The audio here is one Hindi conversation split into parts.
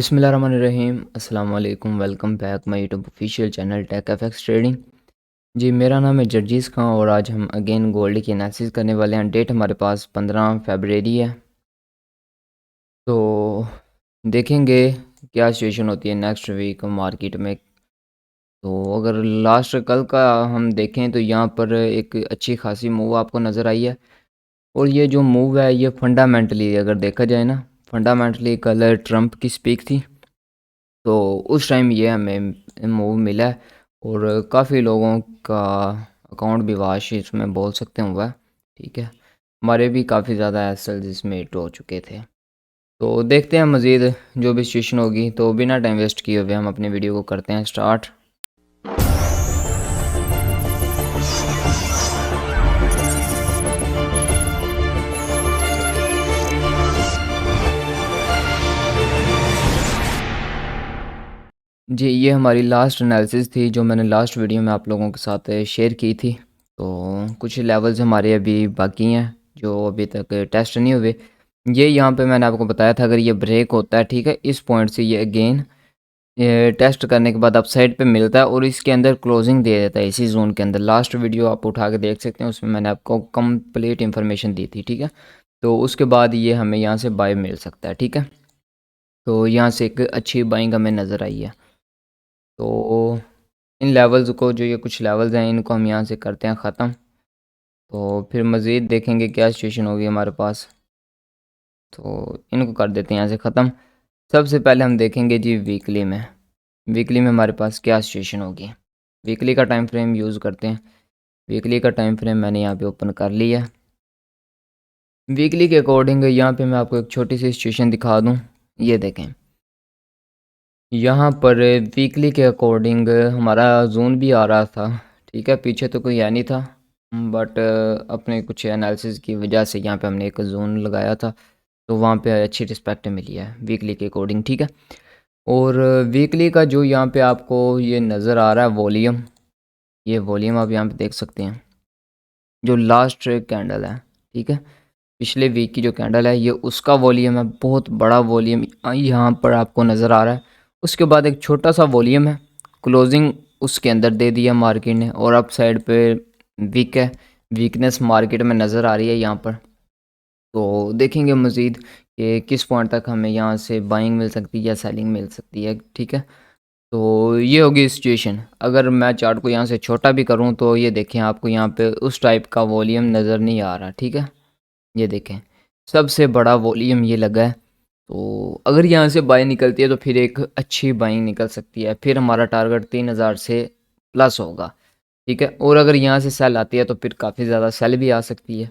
बिस्मिल्लाहिर्रहमानिर्रहीम अस्सलाम वालेकुम। Welcome back my YouTube official channel tech FX trading. जी, मेरा नाम है जर्जीस खां और आज हम अगेन गोल्ड की एनालिसिस करने वाले हैं। डेट हमारे पास 15 फरवरी है। तो देखेंगे क्या सिचुएशन होती है नेक्स्ट वीक मार्केट में। तो अगर लास्ट कल का हम देखें तो यहाँ पर एक अच्छी खासी मूव आपको नज़र आई है। और ये जो मूव है ये फंडामेंटली अगर देखा जाए ना, फंडामेंटली कल ट्रंप की स्पीक थी। तो उस टाइम ये हमें मूव मिला है और काफ़ी लोगों का अकाउंट भी वाश इसमें बोल सकते हैं हुआ है। ठीक है, हमारे भी काफ़ी ज़्यादा एसेल्स इसमें हिट हो चुके थे। तो देखते हैं मज़ीद जो भी सिचुएशन होगी। तो बिना टाइम वेस्ट किए हुए हम अपनी वीडियो को करते हैं स्टार्ट। जी, ये हमारी लास्ट एनालिसिस थी जो मैंने लास्ट वीडियो में आप लोगों के साथ शेयर की थी। तो कुछ लेवल्स हमारे अभी बाकी हैं जो अभी तक टेस्ट नहीं हुए। ये यहाँ पे मैंने आपको बताया था अगर ये ब्रेक होता है, ठीक है, इस पॉइंट से ये अगेन टेस्ट करने के बाद अपसाइड पे मिलता है और इसके अंदर क्लोजिंग दे देता है इसी जोन के अंदर। लास्ट वीडियो आप उठा के देख सकते हैं, उसमें मैंने आपको कंप्लीट इन्फॉर्मेशन दी थी। ठीक है, तो उसके बाद ये हमें यहाँ से बाय मिल सकता है। ठीक है, तो यहाँ से एक अच्छी बाइंग हमें नज़र आई है। तो इन लेवल्स को, जो ये कुछ लेवल्स हैं, इनको हम यहाँ से करते हैं ख़त्म। तो फिर मज़ीद देखेंगे क्या सिचुएशन होगी हमारे पास। तो इनको कर देते हैं यहाँ से ख़त्म। सबसे पहले हम देखेंगे जी वीकली में। वीकली में हमारे पास क्या सिचुएशन होगी। वीकली का टाइम फ्रेम यूज़ करते हैं। वीकली का टाइम फ्रेम मैंने यहाँ पे ओपन कर लिया। वीकली के अकॉर्डिंग यहाँ पे मैं आपको एक छोटी सी सिचुएशन दिखा दूँ। ये देखें, यहाँ पर वीकली के अकॉर्डिंग हमारा जोन भी आ रहा था। ठीक है, पीछे तो कोई है नहीं था, बट अपने कुछ एनालिसिस की वजह से यहाँ पे हमने एक जोन लगाया था, तो वहाँ पे अच्छी रिस्पेक्ट मिली है वीकली के अकॉर्डिंग। ठीक है, और वीकली का जो यहाँ पे आपको ये नज़र आ रहा है वॉल्यूम, ये वॉल्यूम आप यहाँ पे देख सकते हैं। जो लास्ट कैंडल है, ठीक है, पिछले वीक की जो कैंडल है ये उसका वॉल्यूम है। बहुत बड़ा वॉल्यूम यहाँ पर आपको नज़र आ रहा है। उसके बाद एक छोटा सा वॉल्यूम है, क्लोजिंग उसके अंदर दे दिया मार्केट ने और अप साइड पे वीक है। वीकनेस मार्केट में नज़र आ रही है यहाँ पर। तो देखेंगे मज़ीद कि किस पॉइंट तक हमें यहाँ से बाइंग मिल सकती है या सेलिंग मिल सकती है। ठीक है, तो ये होगी सिचुएशन। अगर मैं चार्ट को यहाँ से छोटा भी करूँ तो ये देखें, आपको यहाँ पे उस टाइप का वॉल्यूम नज़र नहीं आ रहा। ठीक है, ये देखें सबसे बड़ा वॉल्यूम ये लगा है। तो अगर यहाँ से बाई निकलती है तो फिर एक अच्छी बाइंग निकल सकती है। फिर हमारा टारगेट 3000 से प्लस होगा। ठीक है, और अगर यहाँ से सेल आती है तो फिर काफ़ी ज़्यादा सेल भी आ सकती है।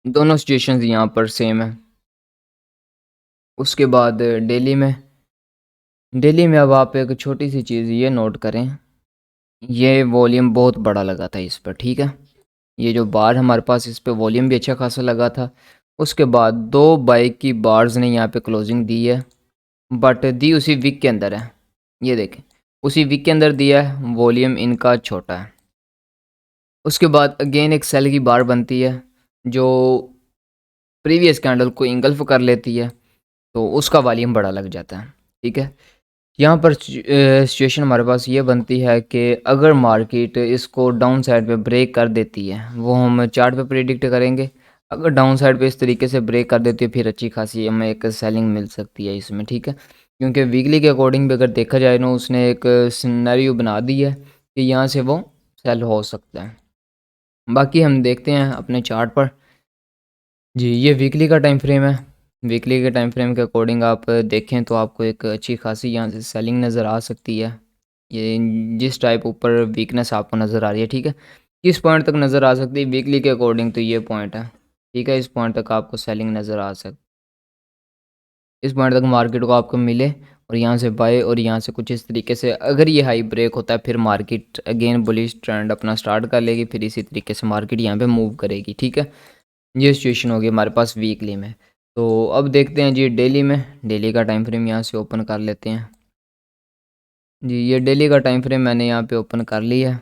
दोनों सिचुएशंस यहाँ पर सेम है। उसके बाद डेली में अब आप एक छोटी सी चीज़ ये नोट करें, ये वॉल्यूम बहुत बड़ा लगा था इस पर। ठीक है, ये जो बार हमारे पास इस पे वॉल्यूम भी अच्छा खासा लगा था। उसके बाद दो बाइक की बार्स ने यहाँ पे क्लोजिंग दी है, बट दी उसी वीक के अंदर है। ये देखें, उसी वीक के अंदर दिया है, वॉल्यूम इनका छोटा है। उसके बाद अगेन एक सेल की बार बनती है जो प्रीवियस कैंडल को इंगल्फ कर लेती है, तो उसका वॉल्यूम बड़ा लग जाता है। ठीक है, यहाँ पर सिचुएशन हमारे पास ये बनती है कि अगर मार्केट इसको डाउन साइड पे ब्रेक कर देती है, वो हम चार्ट पे प्रिडिक्ट करेंगे। अगर डाउन साइड पे इस तरीके से ब्रेक कर देती है फिर अच्छी खासी हमें एक सेलिंग मिल सकती है इसमें। ठीक है, क्योंकि वीकली के अकॉर्डिंग भी अगर देखा जाए ना, उसने एक सिनेरियो बना दी है कि यहाँ से वो सेल हो सकता है। बाकी हम देखते हैं अपने चार्ट पर। जी, ये वीकली का टाइम फ्रेम है। वीकली के टाइम फ्रेम के अकॉर्डिंग आप देखें तो आपको एक अच्छी खासी यहाँ से सेलिंग नज़र आ सकती है। ये जिस टाइप ऊपर वीकनेस आपको नज़र आ रही है, ठीक है, किस पॉइंट तक नज़र आ सकती है वीकली के अकॉर्डिंग, तो ये पॉइंट है। ठीक है, इस पॉइंट तक आपको सेलिंग नज़र आ सकती, इस पॉइंट तक मार्केट को आपको मिले और यहाँ से बाय, और यहाँ से कुछ इस तरीके से अगर ये हाई ब्रेक होता है फिर मार्केट अगेन बुलिश ट्रेंड अपना स्टार्ट कर लेगी, फिर इसी तरीके से मार्केट यहाँ पे मूव करेगी। ठीक है, ये सिचुएशन होगी हमारे पास वीकली में। तो अब देखते हैं जी डेली में। डेली का टाइम फ्रेम यहाँ से ओपन कर लेते हैं। जी, ये डेली का टाइम फ्रेम मैंने यहाँ पे ओपन कर लिया है।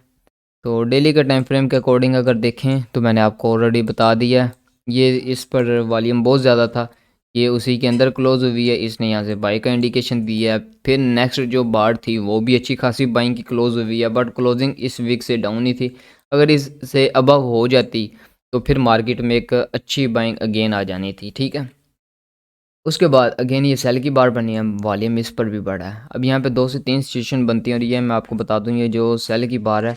तो डेली के टाइम फ्रेम के अकॉर्डिंग अगर देखें तो मैंने आपको ऑलरेडी बता दिया है, ये इस पर वॉल्यूम बहुत ज़्यादा था। ये उसी के अंदर क्लोज हुई है, इसने यहाँ से बाई का इंडिकेशन दिया है। फिर नेक्स्ट जो बार थी वो भी अच्छी खासी बाइंग की क्लोज हुई है, बट क्लोजिंग इस वीक से डाउन ही थी। अगर इससे अबव हो जाती तो फिर मार्केट में एक अच्छी बाइंग अगेन आ जानी थी, ठीक है। उसके बाद अगेन ये सेल की बार बनी है, वॉल्यूम इस पर भी बढ़ा है। अब यहाँ पे 2 से 3 सिचुएशन बनती हैं, और ये मैं आपको बता दूँ, ये जो सेल की बार है,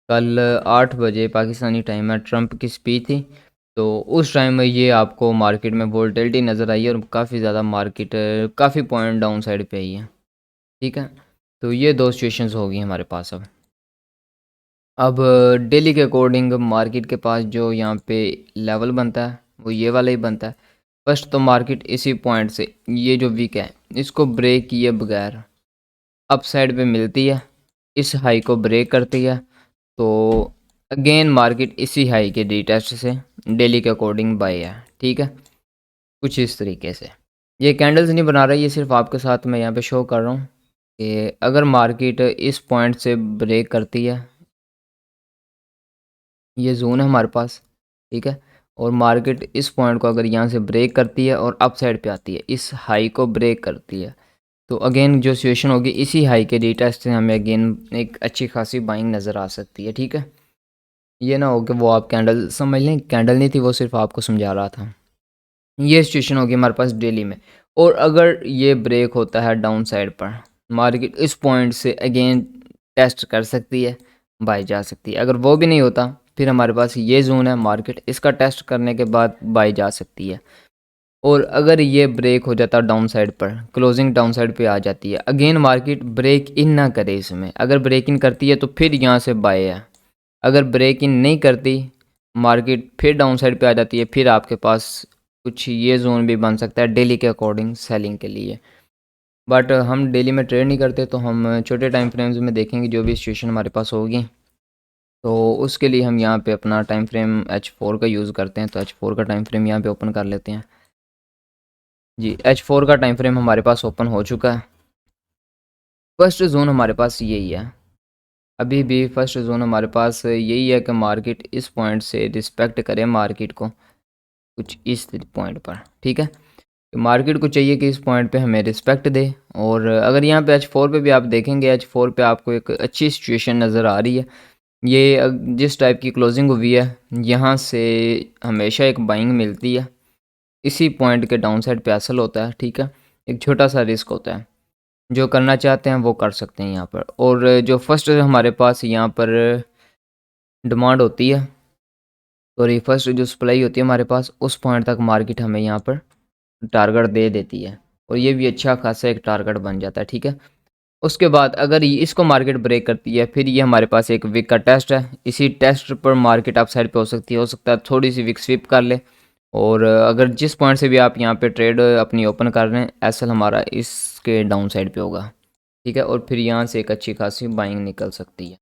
कल 8 बजे पाकिस्तानी टाइम में ट्रंप की स्पीच थी, तो उस टाइम में ये आपको मार्केट में वोलेटिलिटी नज़र आई है, और काफ़ी ज़्यादा मार्केट काफ़ी पॉइंट डाउन साइड पे आई है, ठीक है। तो ये 2 सिचुएशंस हो गई हमारे पास। अब डेली के अकॉर्डिंग मार्केट के पास जो यहाँ पे लेवल बनता है वो ये वाला ही बनता है। फर्स्ट तो मार्केट इसी पॉइंट से, ये जो वीक है इसको ब्रेक किए बगैर अप साइड पे मिलती है, इस हाई को ब्रेक करती है, तो अगेन मार्केट इसी हाई के डी टेस्ट से डेली के अकॉर्डिंग बाय है, ठीक है। कुछ इस तरीके से ये कैंडल्स नहीं बना रहा, ये सिर्फ आपके साथ मैं यहाँ पे शो कर रहा हूँ कि अगर मार्केट इस पॉइंट से ब्रेक करती है, ये जोन है हमारे पास, ठीक है, और मार्केट इस पॉइंट को अगर यहाँ से ब्रेक करती है और अप साइड पे आती है, इस हाई को ब्रेक करती है, तो अगेन जो सिचुएशन होगी इसी हाई के रीटेस्ट से हमें अगेन एक अच्छी खासी बाइंग नज़र आ सकती है, ठीक है। ये ना हो कि वो आप कैंडल समझ लें, कैंडल नहीं थी, वो सिर्फ आपको समझा रहा था। ये सिचुएशन होगी हमारे पास डेली में, और अगर ये ब्रेक होता है डाउन साइड पर, मार्केट इस पॉइंट से अगेन टेस्ट कर सकती है, बाई जा सकती है। अगर वो भी नहीं होता फिर हमारे पास ये जोन है, मार्केट इसका टेस्ट करने के बाद बाई जा सकती है। और अगर ये ब्रेक हो जाता डाउन साइड पर, क्लोजिंग डाउन साइड पे आ जाती है, अगेन मार्केट ब्रेक इन ना करे इसमें, अगर ब्रेक इन करती है तो फिर यहाँ से बाय है। अगर ब्रेक इन नहीं करती, मार्केट फिर डाउन साइड पे आ जाती है, फिर आपके पास कुछ ये जोन भी बन सकता है डेली के अकॉर्डिंग सेलिंग के लिए। बट हम डेली में ट्रेड नहीं करते, तो हम छोटे टाइम फ्रेम्स में देखेंगे जो भी सिचुएशन हमारे पास होगी, तो उसके लिए हम यहाँ पे अपना टाइम फ्रेम H4 का यूज़ करते हैं। तो H4 का टाइम फ्रेम यहाँ पे ओपन कर लेते हैं जी। H4 का टाइम फ्रेम हमारे पास ओपन हो चुका है। फर्स्ट जोन हमारे पास यही है, अभी भी फर्स्ट जोन हमारे पास यही है कि मार्केट इस पॉइंट से रिस्पेक्ट करे मार्केट को, कुछ इस पॉइंट पर, ठीक है। मार्केट को चाहिए कि इस पॉइंट पे हमें रिस्पेक्ट दे। और अगर यहाँ पे H4 पे भी आप देखेंगे, H4 पे आपको एक अच्छी सिचुएशन नज़र आ रही है। ये जिस टाइप की क्लोजिंग हुई है, यहाँ से हमेशा एक बाइंग मिलती है, इसी पॉइंट के डाउन साइड पे असल होता है, ठीक है। एक छोटा सा रिस्क होता है, जो करना चाहते हैं वो कर सकते हैं यहाँ पर। और जो फर्स्ट हमारे पास यहाँ पर डिमांड होती है, सॉरी फर्स्ट जो सप्लाई होती है हमारे पास, उस पॉइंट तक मार्केट हमें यहाँ पर टारगेट दे देती है, और ये भी अच्छा खासा एक टारगेट बन जाता है, ठीक है। उसके बाद अगर ये इसको मार्केट ब्रेक करती है, फिर ये हमारे पास एक वीक का टेस्ट है, इसी टेस्ट पर मार्केट अप साइड पे हो सकती है, हो सकता है थोड़ी सी वीक स्वीप कर ले। और अगर जिस पॉइंट से भी आप यहाँ पे ट्रेड अपनी ओपन कर रहे हैं, एसएल हमारा इसके डाउन साइड पे होगा, ठीक है, और फिर यहाँ से एक अच्छी खासी बाइंग निकल सकती है,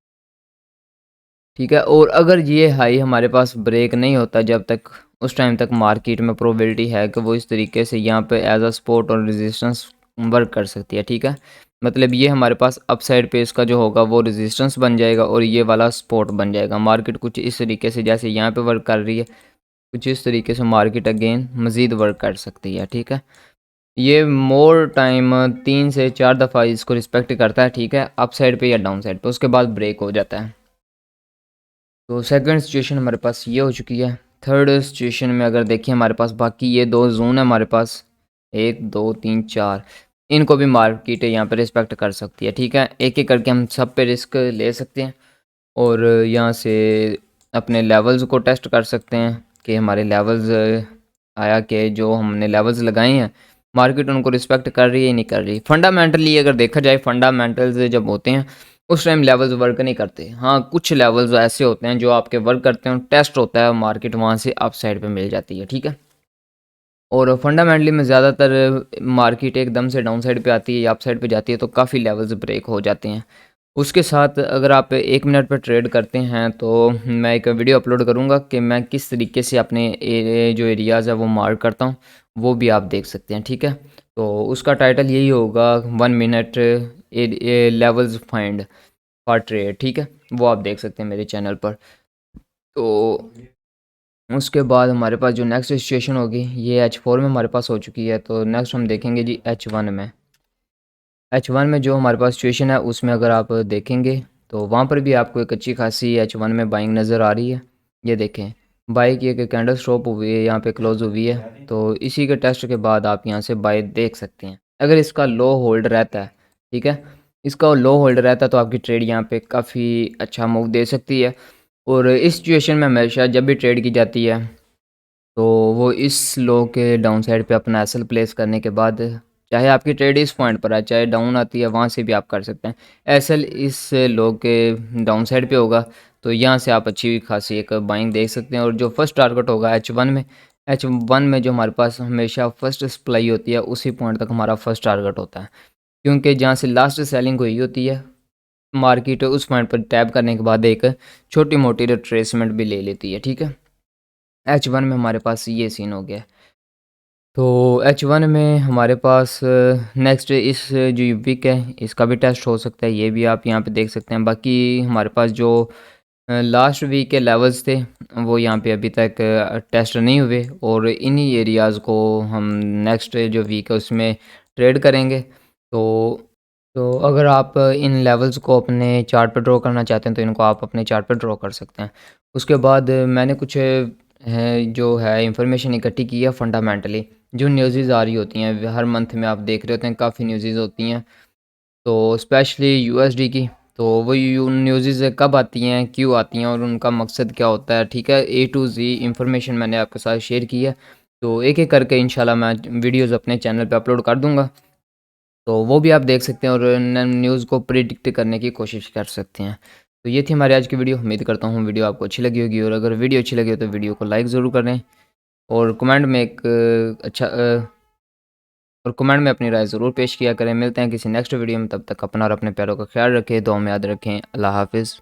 ठीक है। और अगर ये हाई हमारे पास ब्रेक नहीं होता जब तक, उस टाइम तक मार्केट में प्रोबेबिलिटी है कि वो इस तरीके से यहाँ पे एज अ सपोर्ट और रेजिस्टेंस वर्क कर सकती है, ठीक है। मतलब ये हमारे पास अपसाइड पे इसका जो होगा वो रेजिस्टेंस बन जाएगा, और ये वाला सपोर्ट बन जाएगा। मार्केट कुछ इस तरीके से जैसे यहाँ पे वर्क कर रही है, कुछ इस तरीके से मार्केट अगेन मज़ीद वर्क कर सकती है, ठीक है। ये मोर टाइम 3 से 4 दफ़ा इसको रिस्पेक्ट करता है, ठीक है, अप साइड पे या डाउन साइड पे, उसके बाद ब्रेक हो जाता है। तो सेकंड सिचुएशन हमारे पास ये हो चुकी है। थर्ड सिचुएशन में अगर देखिए हमारे पास बाकी ये 2 जोन है हमारे पास, 1 2 3 4, इनको भी मार्केट यहाँ पे रिस्पेक्ट कर सकती है, ठीक है। एक एक करके हम सब पे रिस्क ले सकते हैं, और यहाँ से अपने लेवल्स को टेस्ट कर सकते हैं कि हमारे लेवल्स आया कि जो हमने लेवल्स लगाए हैं मार्केट उनको रिस्पेक्ट कर रही है या नहीं कर रही। फंडामेंटली अगर देखा जाए, फंडामेंटल्स जब होते हैं उस टाइम लेवल्स वर्क नहीं करते। हाँ, कुछ लेवल्स ऐसे होते हैं जो आपके वर्क करते हैं, टेस्ट होता है, मार्केट वहाँ से अप साइड पे मिल जाती है, ठीक है। और फंडामेंटली में ज़्यादातर मार्केट एकदम से डाउन साइड पे आती है या अप साइड पे जाती है तो काफ़ी लेवल्स ब्रेक हो जाते हैं। उसके साथ अगर आप 1 मिनट पर ट्रेड करते हैं तो मैं एक वीडियो अपलोड करूँगा कि मैं किस तरीके से अपने जो एरियाज़ है वो मार्क करता हूँ, वो भी आप देख सकते हैं, ठीक है। तो उसका टाइटल यही होगा 1 minute levels find for trade, ठीक है, वो आप देख सकते हैं मेरे चैनल पर। तो उसके बाद हमारे पास जो नेक्स्ट सिचुएशन होगी ये H4 में हमारे पास हो चुकी है। तो नेक्स्ट हम देखेंगे जी H1 में। H1 में जो हमारे पास सिचुएशन है उसमें अगर आप देखेंगे तो वहाँ पर भी आपको एक अच्छी खासी H1 में बाइंग नज़र आ रही है। ये देखें बाई की एक कैंडल स्टॉप हुई है, यहाँ पे क्लोज हुई है। तो इसी के टेस्ट के बाद आप यहाँ से बाई देख सकते हैं। अगर इसका लो होल्ड रहता है, ठीक है, इसका लो होल्ड रहता है तो आपकी ट्रेड यहाँ पे काफ़ी अच्छा मूव दे सकती है। और इस सिचुएशन में हमेशा जब भी ट्रेड की जाती है तो वो इस लो के डाउन साइड पे अपना एसएल प्लेस करने के बाद, चाहे आपकी ट्रेड इस पॉइंट पर है चाहे डाउन आती है वहाँ से भी आप कर सकते हैं। एसएल इस लो के डाउन साइड पे होगा तो यहाँ से आप अच्छी खासी एक बाइंग देख सकते हैं। और जो फर्स्ट टारगेट होगा H1 में जो हमारे पास हमेशा फर्स्ट सप्लाई होती है उसी पॉइंट तक हमारा फर्स्ट टारगेट होता है, क्योंकि जहाँ से लास्ट सेलिंग हुई होती है मार्केट उस पॉइंट पर टैप करने के बाद एक छोटी मोटी रिट्रेसमेंट भी ले लेती है। ठीक है, H1 में हमारे पास ये सीन हो गया। तो H1 में हमारे पास नेक्स्ट इस जो वीक है इसका भी टेस्ट हो सकता है, ये भी आप यहाँ पे देख सकते हैं। बाकी हमारे पास जो लास्ट वीक के लेवल्स थे वो यहाँ पे अभी तक टेस्ट नहीं हुए, और इन्हीं एरियाज़ को हम नेक्स्ट जो वीक है उसमें ट्रेड करेंगे। तो अगर आप इन लेवल्स को अपने चार्ट पर ड्रॉ करना चाहते हैं तो इनको आप अपने चार्ट पर ड्रॉ कर सकते हैं। उसके बाद मैंने कुछ है जो है इंफॉर्मेशन इकट्ठी की है फंडामेंटली, जो न्यूज़ आ रही होती हैं हर मंथ में, आप देख रहे होते हैं काफ़ी न्यूज़ होती हैं, तो स्पेशली यूएसडी की। तो वो न्यूज़ कब आती हैं, क्यों आती हैं और उनका मकसद क्या होता है, ठीक है, ए टू जी इंफॉर्मेशन मैंने आपके साथ शेयर की है। तो एक एक करके इंशाल्लाह मैं वीडियोज़ अपने चैनल पे अपलोड कर दूँगा, तो वो भी आप देख सकते हैं और न्यूज़ को प्रिडिक्ट करने की कोशिश कर सकते हैं। तो ये थी हमारी आज की वीडियो। उम्मीद करता हूँ वीडियो आपको अच्छी लगी होगी, और अगर वीडियो अच्छी लगी हो तो वीडियो को लाइक ज़रूर करें, और कमेंट में एक और कमेंट में अपनी राय ज़रूर पेश किया करें। मिलते हैं किसी नेक्स्ट वीडियो में, तब तक अपना और अपने प्यारों का ख्याल रखें, दुआ में याद रखें। अल्लाह हाफ़िज़।